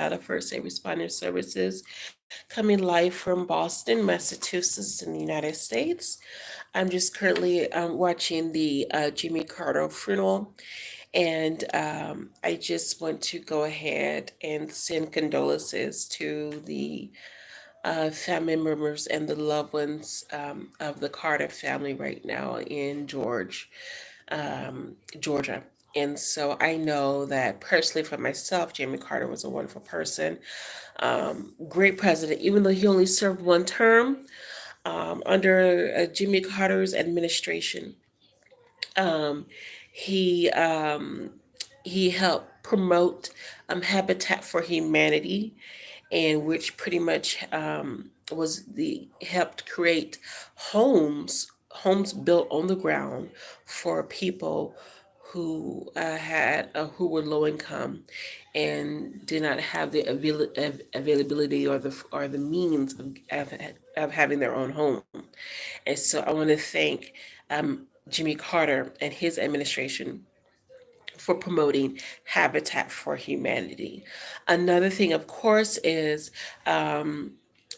of First Aid Responder Services, coming live from Boston, Massachusetts, in the United States. I'm just currently watching the Jimmy Carter funeral, and I just want to go ahead and send condolences to the family members and the loved ones of the Carter family right now in Georgia. And so I know that personally for myself, Jimmy Carter was a wonderful person, great president, even though he only served one term under Jimmy Carter's administration. Um, he um, he helped promote Habitat for Humanity, and which pretty much was the helped create homes built on the ground for people who were low income and did not have the availability or the means of having their own home. And so I want to thank Jimmy Carter and his administration for promoting Habitat for Humanity. Another thing, of course, is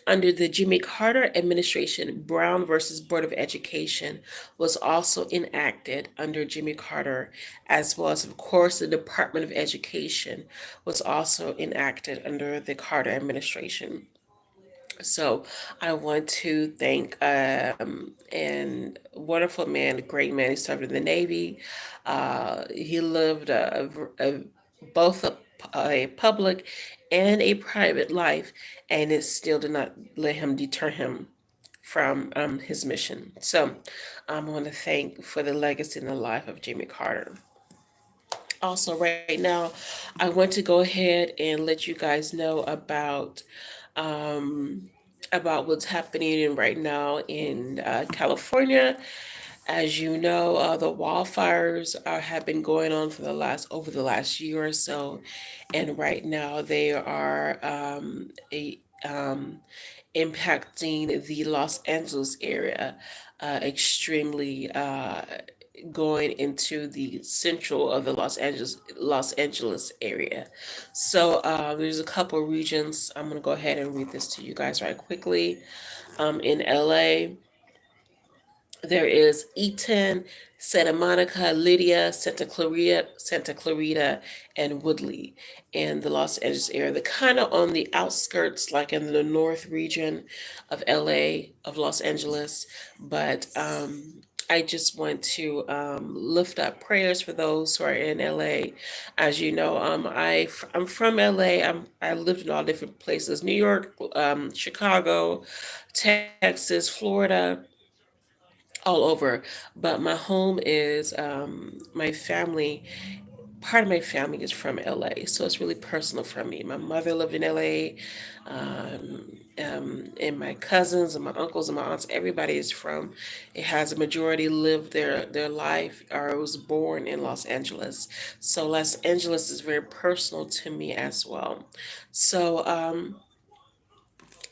under the Jimmy Carter administration, Brown versus Board of Education was also enacted under Jimmy Carter, as well as, of course, the Department of Education was also enacted under the Carter administration. So I want to thank and wonderful man, a great man. He served in the Navy. He lived both a public and a private life, and it still did not let him deter him from his mission. So I want to thank for the legacy and the life of Jimmy Carter. Also, right now, I want to go ahead and let you guys know um, about what's happening right now in California. As you know, the wildfires have been going on for the last over the last year or so, and right now they are impacting the Los Angeles area extremely. Going into the central of the Los Angeles area. So there's a couple of regions. I'm gonna go ahead and read this to you guys right quickly. In LA, there is Eaton, Santa Monica, Lydia, Santa Clarita, and Woodley in the Los Angeles area. They're kind of on the outskirts, like in the north region of LA, of Los Angeles. But I just want to lift up prayers for those who are in LA. As you know, I'm from LA. I lived in all different places: New York, Chicago, Texas, Florida, all over. But my home is my family. Part of my family is from LA, so it's really personal for me. My mother lived in LA, and my cousins and my uncles and my aunts, everybody is from. It has a majority lived their life or was born in Los Angeles. So Los Angeles is very personal to me as well. So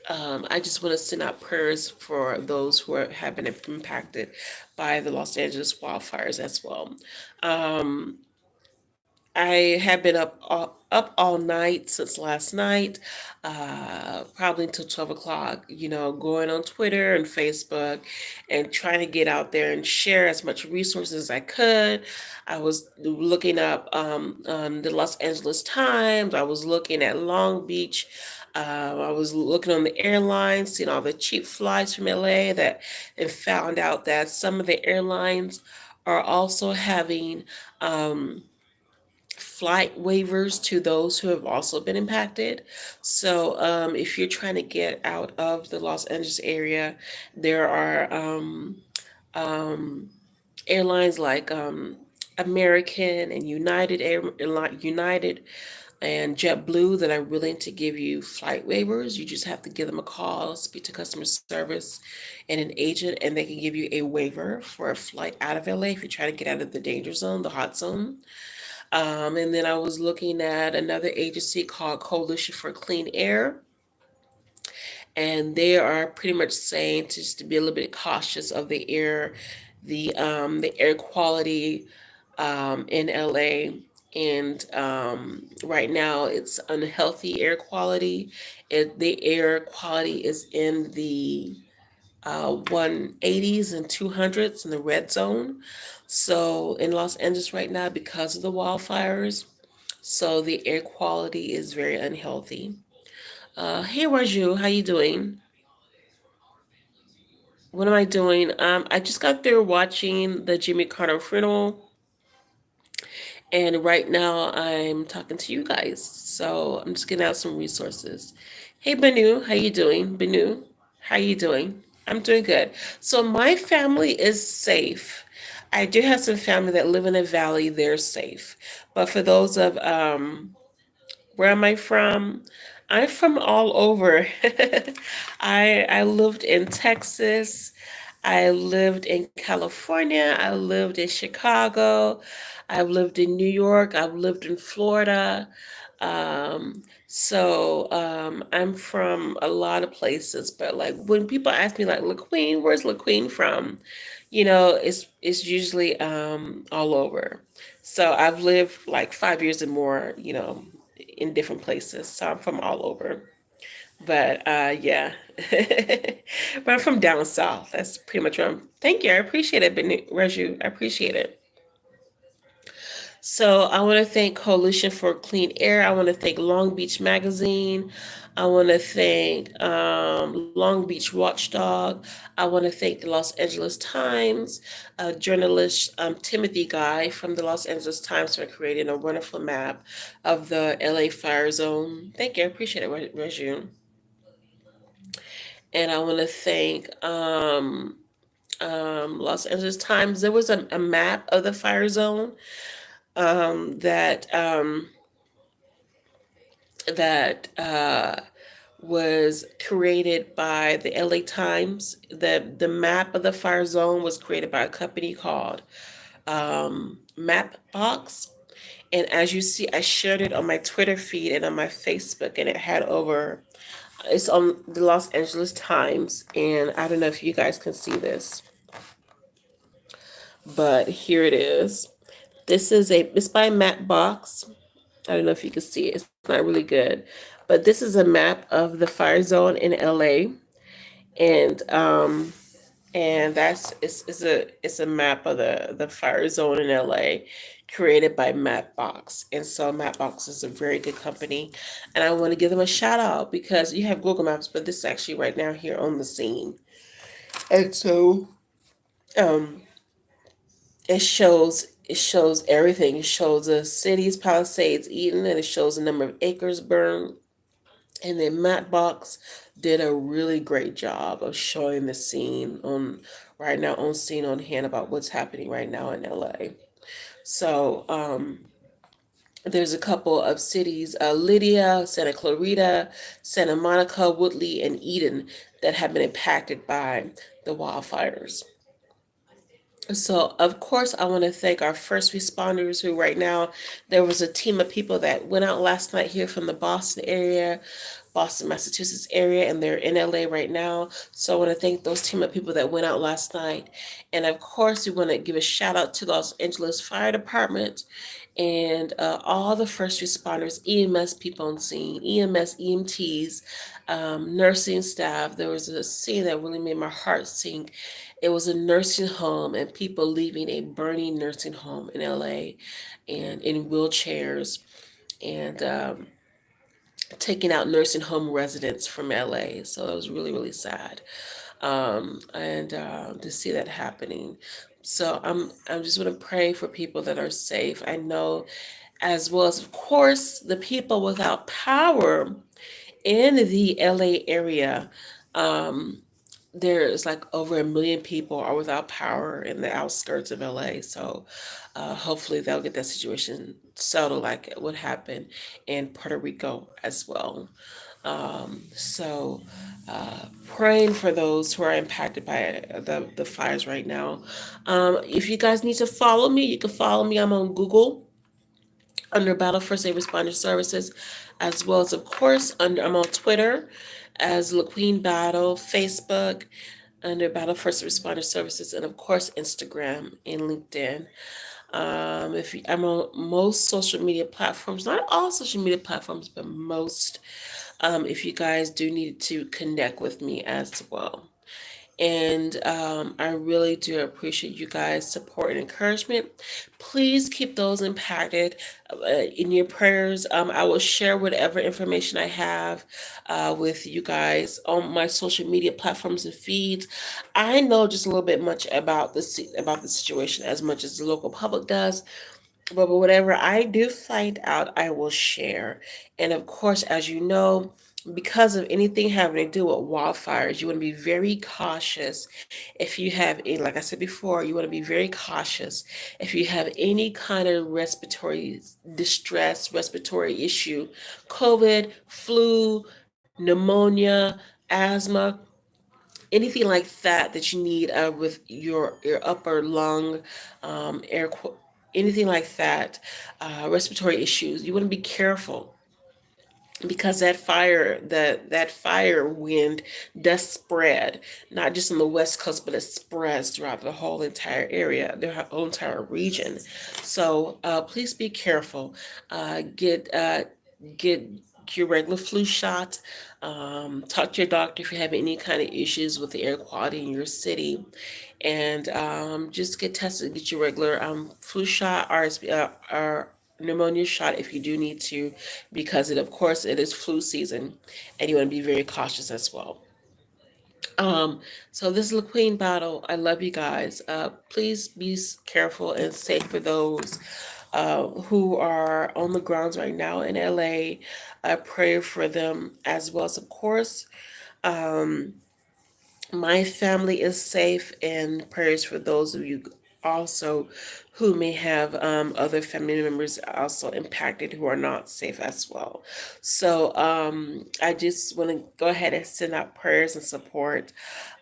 I just want to send out prayers for those have been impacted by the Los Angeles wildfires as well. Um, I have been up all night since last night, probably until 12 o'clock. Going on Twitter and Facebook, and trying to get out there and share as much resources as I could. I was looking up the Los Angeles Times. I was looking at Long Beach. I was looking on the airlines, seeing all the cheap flights from LA, and found out that some of the airlines are also having flight waivers to those who have also been impacted. So if you're trying to get out of the Los Angeles area, there are um, airlines like American and United and JetBlue that are willing to give you flight waivers. You just have to give them a call, speak to customer service and an agent, and they can give you a waiver for a flight out of LA if you're trying to get out of the danger zone, the hot zone. And then I was looking at another agency called Coalition for Clean Air, and they are pretty much saying just to be a little bit cautious of the air quality in LA. And right now it's unhealthy air quality. The air quality is in the 180s and 200s in the red zone. So in Los Angeles right now, because of the wildfires, so the air quality is very unhealthy. Hey Raju, how you doing? What am I doing? I just got through watching the Jimmy Carter funeral, and right now I'm talking to you guys. So I'm just getting out some resources. Hey Benu, how you doing? Benu, how you doing? I'm doing good. So my family is safe. I do have some family that live in a valley. They're safe. But for those of where am I from? I'm from all over. I lived in Texas. I lived in California. I lived in Chicago. I've lived in New York. I've lived in Florida. I'm from a lot of places, but like when people ask me like LaQueen, where's LaQueen from? It's usually all over. So I've lived like 5 years or more, in different places. So I'm from all over. But yeah. But I'm from down south. That's pretty much where I'm. Thank you. I appreciate it, Raju. I appreciate it. So I want to thank Coalition for Clean Air. I want to thank Long Beach Magazine. I want to thank Long Beach Watchdog. I want to thank the Los Angeles Times, journalist Timothy Guy from the Los Angeles Times for creating a wonderful map of the LA fire zone. Thank you. I appreciate it, Raju. And I want to thank Los Angeles Times. There was a map of the fire zone that was created by the LA Times. The map of the fire zone was created by a company called Mapbox. And as you see, I shared it on my Twitter feed and on my Facebook, and it had over. It's on the Los Angeles Times, and I don't know if you guys can see this, but here it is. It's by Mapbox. I don't know if you can see it. It's not really good, but this is a map of the fire zone in LA, and that's it's a map of the fire zone in LA, created by Mapbox. And so Mapbox is a very good company, and I want to give them a shout out because you have Google Maps, but this is actually right now here on the scene, and so um, it shows everything. It shows the cities, Palisades, Eden, and it shows the number of acres burned. And then Mattbox did a really great job of showing the scene on right now on scene on hand about what's happening right now in LA. So there's a couple of cities, Lydia, Santa Clarita, Santa Monica, Woodley, and Eden, that have been impacted by the wildfires. So, of course, I want to thank our first responders who, right now, there was a team of people that went out last night here from the Boston area, Boston, Massachusetts area, and they're in LA right now. So, I want to thank those team of people that went out last night. And of course, we want to give a shout out to Los Angeles Fire Department and all the first responders, EMS people on scene, EMS, EMTs, nursing staff. There was a scene that really made my heart sink. It was a nursing home and people leaving a burning nursing home in LA and in wheelchairs, and taking out nursing home residents from LA. So it was really, really sad. And to see that happening. So I'm just going to pray for people that are safe. I know, as well as, of course, the people without power in the LA area. Um, there's like over 1 million people are without power in the outskirts of LA. So hopefully they'll get that situation settled like what happened in Puerto Rico as well. Praying for those who are impacted by the fires right now. If you guys need to follow me, you can follow me. I'm on Google under Battle First Aid Responder Services, as well as, of course, I'm on Twitter as LaQueen Battle, Facebook under Battle First Responder Services, and of course, Instagram and LinkedIn. If you, I'm on most social media platforms, not all social media platforms, but most. If you guys do need to connect with me as well. And I really do appreciate you guys' support and encouragement. Please keep those impacted in your prayers. I will share whatever information I have with you guys on my social media platforms and feeds. I know just a little bit much about about the situation as much as the local public does, but whatever I do find out, I will share. And of course, as you know, because of anything having to do with wildfires, you want to be very cautious. If you have, like I said before, you want to be very cautious. If you have any kind of respiratory distress, respiratory issue, COVID, flu, pneumonia, asthma, anything like that you need with your upper lung, anything like that, respiratory issues, you want to be careful because that fire wind does spread, not just on the west coast, but it spreads throughout the whole entire area, the whole entire region. So please be careful. Get your regular flu shot. Talk to your doctor if you have any kind of issues with the air quality in your city, and just get tested. Get your regular flu shot, RSV, or pneumonia shot if you do need to, because of course it is flu season, and you want to be very cautious as well. Um, so this is LaQueen battle. I love you guys. Please be careful and safe for those who are on the grounds right now in LA. I pray for them as well as, of course, my family is safe, and prayers for those of you also who may have other family members also impacted who are not safe as well. So I just want to go ahead and send out prayers and support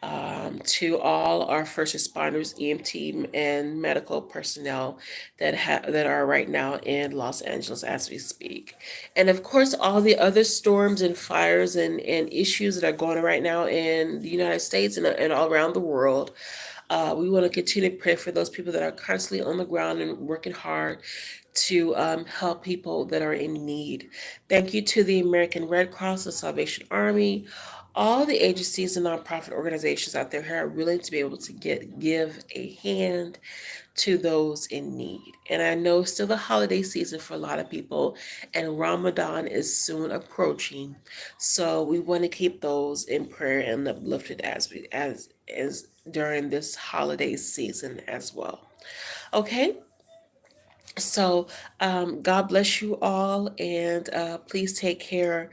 to all our first responders, EMT, and medical personnel that are right now in Los Angeles as we speak. And of course, all the other storms and fires and issues that are going on right now in the United States and all around the world. We want to continue to pray for those people that are constantly on the ground and working hard to help people that are in need. Thank you to the American Red Cross, the Salvation Army, all the agencies and nonprofit organizations out there who are willing to be able to give a hand to those in need. And I know it's still the holiday season for a lot of people, and Ramadan is soon approaching. So we want to keep those in prayer and uplifted as during this holiday season as well. Okay, so God bless you all, and please take care.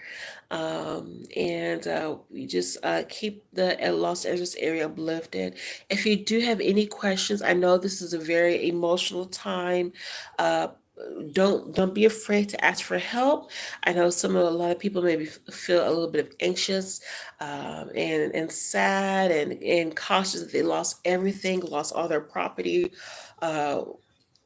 And we just keep the Los Angeles area uplifted. If you do have any questions, I know this is a very emotional time. Uh, don't be afraid to ask for help. I know a lot of people maybe feel a little bit of anxious and sad and cautious that they lost everything, lost all their property, uh,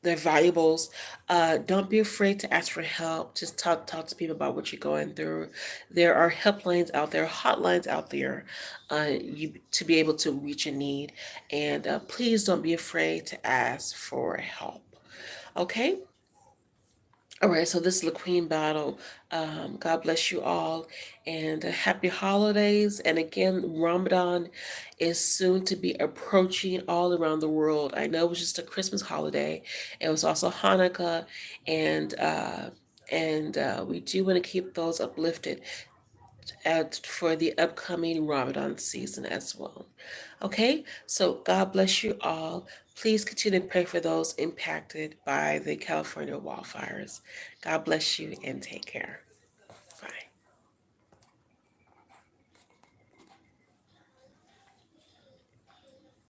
their valuables. Don't be afraid to ask for help. Just talk to people about what you're going through. There are helplines out there, hotlines out there, you to be able to reach a need. And please don't be afraid to ask for help. Okay. All right, so this is the Queen battle. God bless you all, and happy holidays. And again, Ramadan is soon to be approaching all around the world. I know it was just a Christmas holiday. It was also Hanukkah, and we do want to keep those uplifted for the upcoming Ramadan season as well. Okay, so God bless you all. Please continue to pray for those impacted by the California wildfires. God bless you and take care.